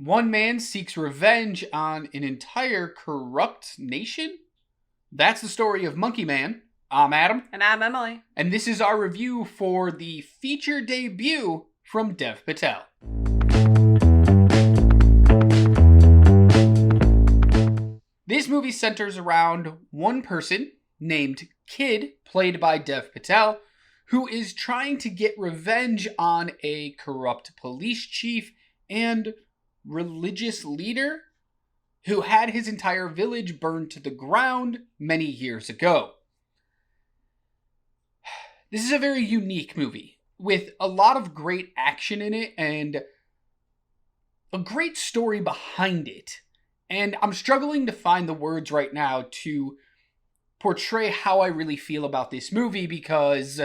One man seeks revenge on an entire corrupt nation? That's the story of Monkey Man. I'm Adam. And I'm Emily. And this is our review for the feature debut from Dev Patel. This movie centers around one person named Kid, played by Dev Patel, who is trying to get revenge on a corrupt police chief and religious leader who had his entire village burned to the ground many years ago. This is a very unique movie with a lot of great action in it and a great story behind it. And I'm struggling to find the words right now to portray how I really feel about this movie because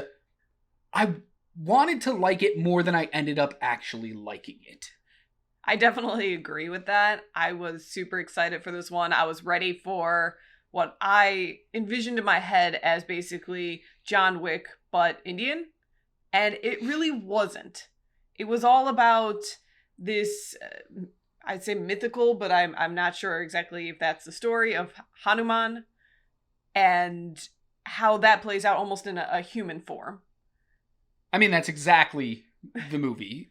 I wanted to like it more than I ended up actually liking it. I definitely agree with that. I was super excited for this one. I was ready for what I envisioned in my head as basically John Wick, but Indian. And it really wasn't. It was all about this, I'd say mythical, but I'm not sure exactly if that's the story of Hanuman and how that plays out almost in a human form. I mean, that's exactly the movie.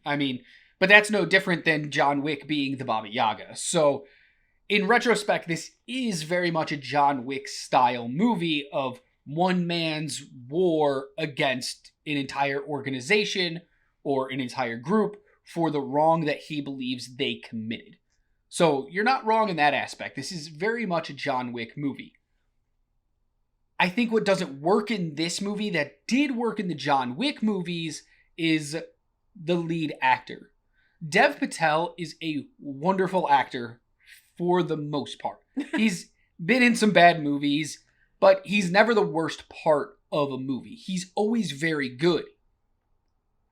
But that's no different than John Wick being the Baba Yaga. So, in retrospect, this is very much a John Wick style movie of one man's war against an entire organization or an entire group for the wrong that he believes they committed. So, you're not wrong in that aspect. This is very much a John Wick movie. I think what doesn't work in this movie that did work in the John Wick movies is the lead actor. Dev Patel is a wonderful actor for the most part. He's been in some bad movies, but he's never the worst part of a movie. He's always very good.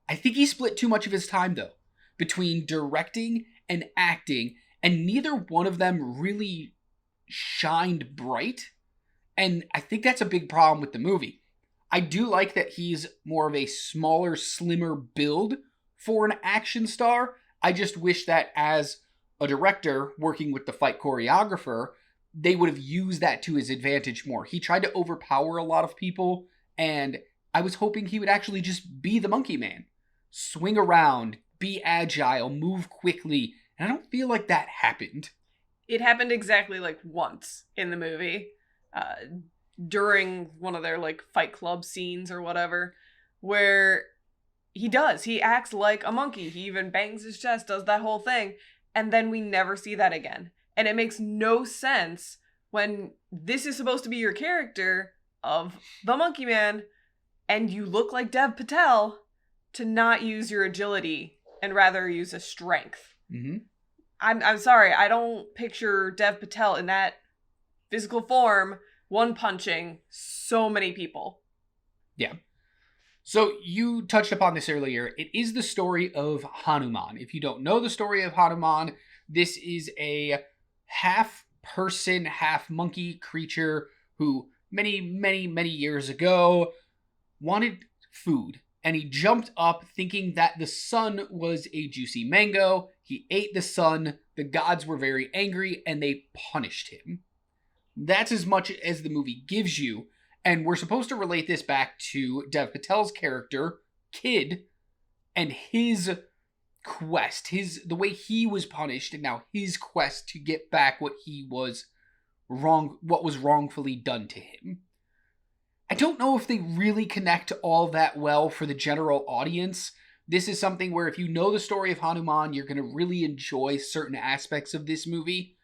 I think he split too much of his time, though, between directing and acting, and neither one of them really shined bright. And I think that's a big problem with the movie. I do like that he's more of a smaller, slimmer build for an action star. I just wish that as a director working with the fight choreographer, they would have used that to his advantage more. He tried to overpower a lot of people, and I was hoping he would actually just be the Monkey Man. Swing around, be agile, move quickly, and I don't feel like that happened. It happened exactly like once in the movie. During one of their like fight club scenes or whatever, where he acts like a monkey. He even bangs his chest, does that whole thing, and then we never see that again. And it makes no sense when this is supposed to be your character of the Monkey Man and you look like Dev Patel to not use your agility and rather use a strength. Mm-hmm. I'm sorry, I don't picture Dev Patel in that physical form, one punching so many people. Yeah. So you touched upon this earlier. It is the story of Hanuman. If you don't know the story of Hanuman, this is a half-person, half-monkey creature who many, many, many years ago wanted food. And he jumped up thinking that the sun was a juicy mango. He ate the sun. The gods were very angry and they punished him. That's as much as the movie gives you, and we're supposed to relate this back to Dev Patel's character, Kid, and his quest, the way he was punished, and now his quest to get back what was wrongfully done to him. I don't know if they really connect all that well for the general audience. This is something where if you know the story of Hanuman, you're going to really enjoy certain aspects of this movie.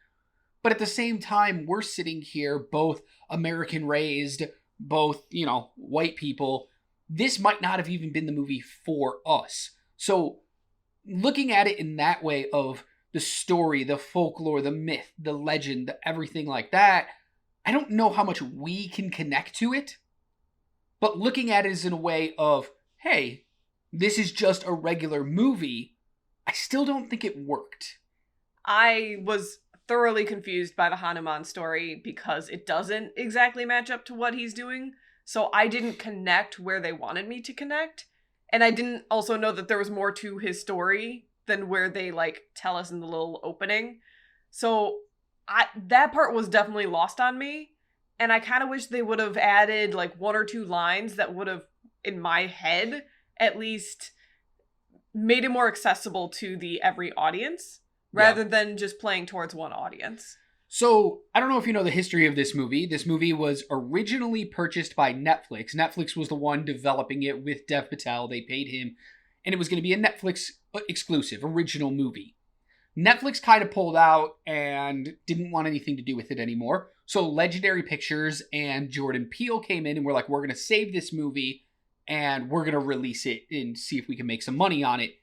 But at the same time, we're sitting here, both American raised, both, white people. This might not have even been the movie for us. So looking at it in that way of the story, the folklore, the myth, the legend, everything like that, I don't know how much we can connect to it. But looking at it as in a way of, hey, this is just a regular movie, I still don't think it worked. I was thoroughly confused by the Hanuman story because it doesn't exactly match up to what he's doing. So I didn't connect where they wanted me to connect. And I didn't also know that there was more to his story than where they like tell us in the little opening. So that part was definitely lost on me. And I kind of wish they would have added like one or two lines that would have, in my head, at least made it more accessible to the every audience rather than just playing towards one audience. So, I don't know if you know the history of this movie. This movie was originally purchased by Netflix. Netflix was the one developing it with Dev Patel. They paid him, and it was going to be a Netflix exclusive, original movie. Netflix kind of pulled out and didn't want anything to do with it anymore. So, Legendary Pictures and Jordan Peele came in and were like, we're going to save this movie, and we're going to release it and see if we can make some money on it.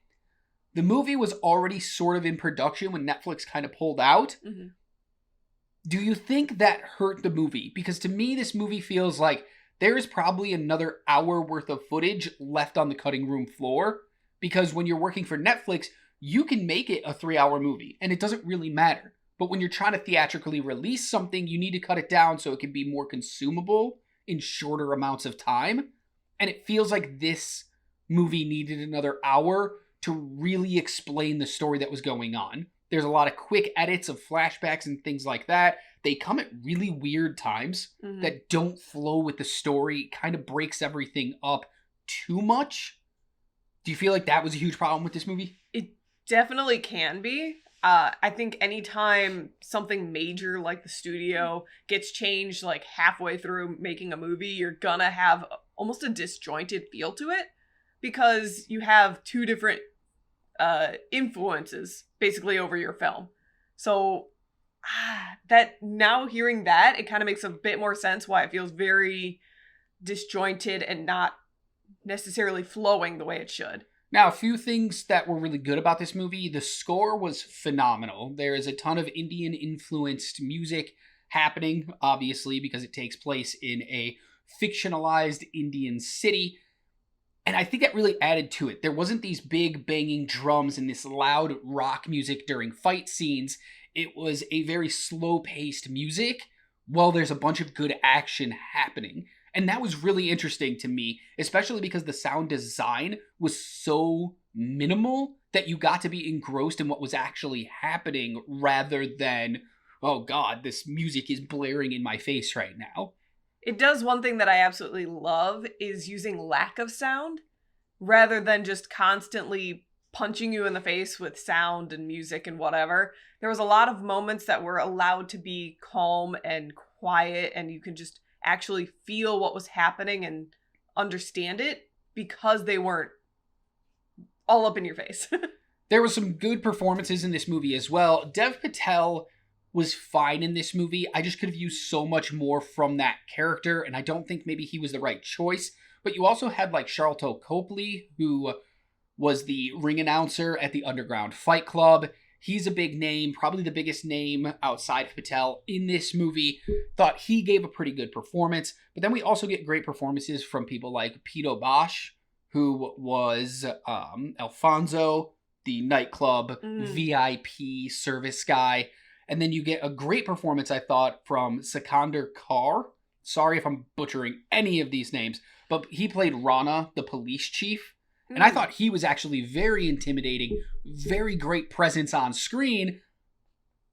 The movie was already sort of in production when Netflix kind of pulled out. Mm-hmm. Do you think that hurt the movie? Because to me, this movie feels like there is probably another hour worth of footage left on the cutting room floor. Because when you're working for Netflix, you can make it a 3-hour movie and it doesn't really matter. But when you're trying to theatrically release something, you need to cut it down so it can be more consumable in shorter amounts of time. And it feels like this movie needed another hour to really explain the story that was going on. There's a lot of quick edits of flashbacks and things like that. They come at really weird times that don't flow with the story. It kind of breaks everything up too much. Do you feel like that was a huge problem with this movie? It definitely can be. I think anytime something major like the studio gets changed like halfway through making a movie, you're gonna have almost a disjointed feel to it because you have two different influences basically over your film. So that now hearing that, it kind of makes a bit more sense why it feels very disjointed and not necessarily flowing the way it should. Now, a few things that were really good about this movie. The score was phenomenal. There is a ton of Indian-influenced music happening, obviously, because it takes place in a fictionalized Indian city. And I think that really added to it. There wasn't these big banging drums and this loud rock music during fight scenes. It was a very slow-paced music while there's a bunch of good action happening. And that was really interesting to me, especially because the sound design was so minimal that you got to be engrossed in what was actually happening rather than, oh God, this music is blaring in my face right now. It does one thing that I absolutely love is using lack of sound rather than just constantly punching you in the face with sound and music and whatever. There was a lot of moments that were allowed to be calm and quiet and you could just actually feel what was happening and understand it because they weren't all up in your face. There were some good performances in this movie as well. Dev Patel was fine in this movie. I just could have used so much more from that character, and I don't think maybe he was the right choice. But you also had like Charlton Copley, who was the ring announcer at the Underground Fight Club. He's a big name, probably the biggest name outside of Patel in this movie. Thought he gave a pretty good performance. But then we also get great performances from people like Pito Bosch, who was Alfonso, the nightclub VIP service guy. And then you get a great performance, I thought, from Sikander Kar. Sorry if I'm butchering any of these names, but he played Rana, the police chief. And I thought he was actually very intimidating, very great presence on screen.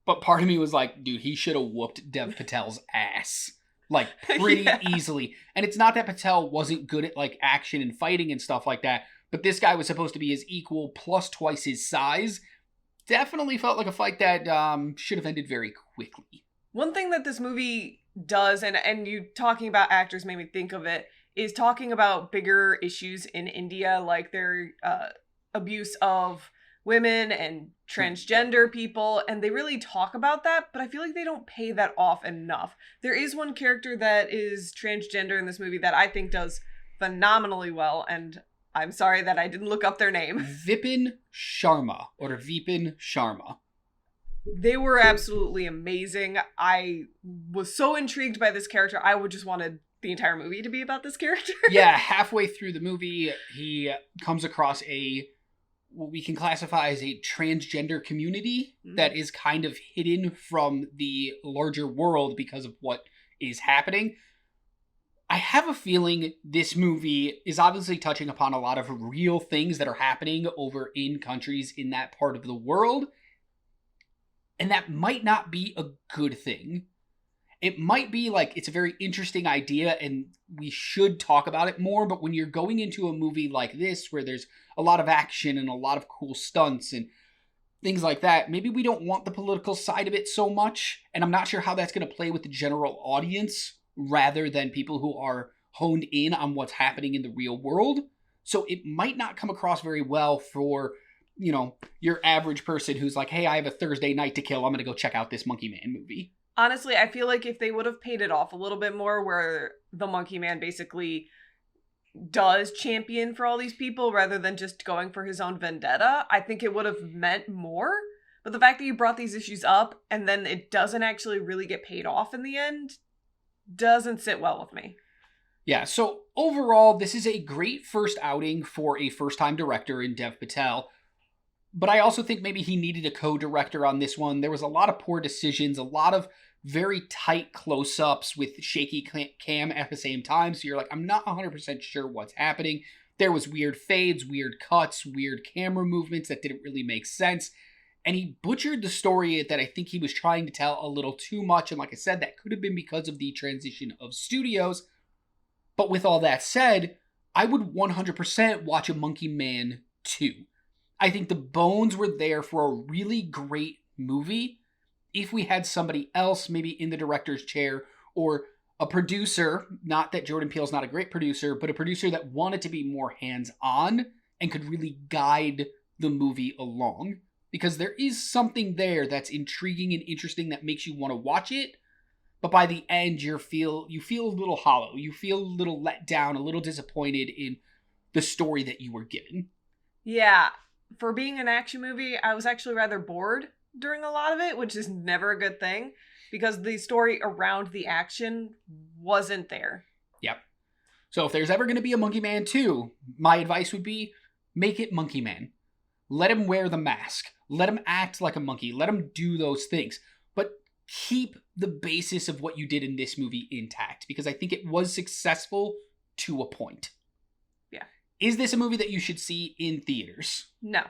But part of me was like, dude, he should have whooped Dev Patel's ass. Like, pretty easily. And it's not that Patel wasn't good at, like, action and fighting and stuff like that. But this guy was supposed to be his equal plus twice his size. Definitely felt like a fight that should have ended very quickly. One thing that this movie does, and you talking about actors made me think of it, is talking about bigger issues in India, like their abuse of women and transgender people, and they really talk about that, but I feel like they don't pay that off enough. There is one character that is transgender in this movie that I think does phenomenally well, and I'm sorry that I didn't look up their name. Vipin Sharma. They were absolutely amazing. I was so intrigued by this character. I would just wanted the entire movie to be about this character. Yeah, halfway through the movie, he comes across what we can classify as a transgender community that is kind of hidden from the larger world because of what is happening. I have a feeling this movie is obviously touching upon a lot of real things that are happening over in countries in that part of the world. And that might not be a good thing. It might be like it's a very interesting idea and we should talk about it more. But when you're going into a movie like this, where there's a lot of action and a lot of cool stunts and things like that, maybe we don't want the political side of it so much. And I'm not sure how that's going to play with the general audience rather than people who are honed in on what's happening in the real world. So it might not come across very well for, your average person who's like, hey, I have a Thursday night to kill. I'm going to go check out this Monkey Man movie. Honestly, I feel like if they would have paid it off a little bit more, where the Monkey Man basically does champion for all these people rather than just going for his own vendetta, I think it would have meant more. But the fact that you brought these issues up and then it doesn't actually really get paid off in the end doesn't sit well with me. Yeah, so overall, this is a great first outing for a first-time director in Dev Patel. But I also think maybe he needed a co-director on this one. There was a lot of poor decisions, a lot of very tight close-ups with shaky cam at the same time. So you're like, I'm not 100% sure what's happening. There was weird fades, weird cuts, weird camera movements that didn't really make sense. And he butchered the story that I think he was trying to tell a little too much. And like I said, that could have been because of the transition of studios. But with all that said, I would 100% watch a Monkey Man 2. I think the bones were there for a really great movie if we had somebody else maybe in the director's chair or a producer, not that Jordan Peele's not a great producer, but a producer that wanted to be more hands-on and could really guide the movie along. Because there is something there that's intriguing and interesting that makes you want to watch it. But by the end, you feel a little hollow. You feel a little let down, a little disappointed in the story that you were given. Yeah. For being an action movie, I was actually rather bored during a lot of it, which is never a good thing because the story around the action wasn't there. Yep. So if there's ever going to be a Monkey Man 2, my advice would be make it Monkey Man. Let him wear the mask. Let him act like a monkey. Let him do those things. But keep the basis of what you did in this movie intact because I think it was successful to a point. Yeah. Is this a movie that you should see in theaters? No.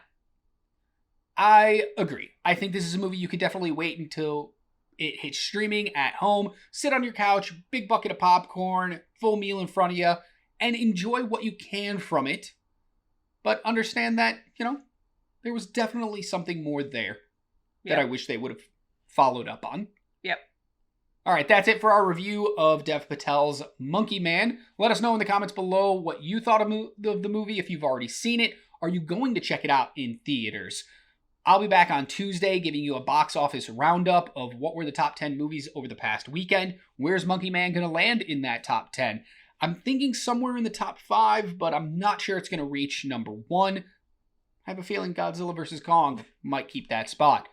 I agree. I think this is a movie you could definitely wait until it hits streaming at home, sit on your couch, big bucket of popcorn, full meal in front of you, and enjoy what you can from it. But understand that, there was definitely something more there that I wish they would have followed up on. Yep. All right, that's it for our review of Dev Patel's Monkey Man. Let us know in the comments below what you thought of the movie if you've already seen it. Are you going to check it out in theaters? I'll be back on Tuesday giving you a box office roundup of what were the top 10 movies over the past weekend. Where's Monkey Man going to land in that top 10? I'm thinking somewhere in the top 5, but I'm not sure it's going to reach number 1. I have a feeling Godzilla vs. Kong might keep that spot.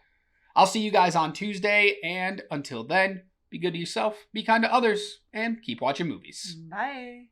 I'll see you guys on Tuesday, and until then, be good to yourself, be kind to others, and keep watching movies. Bye.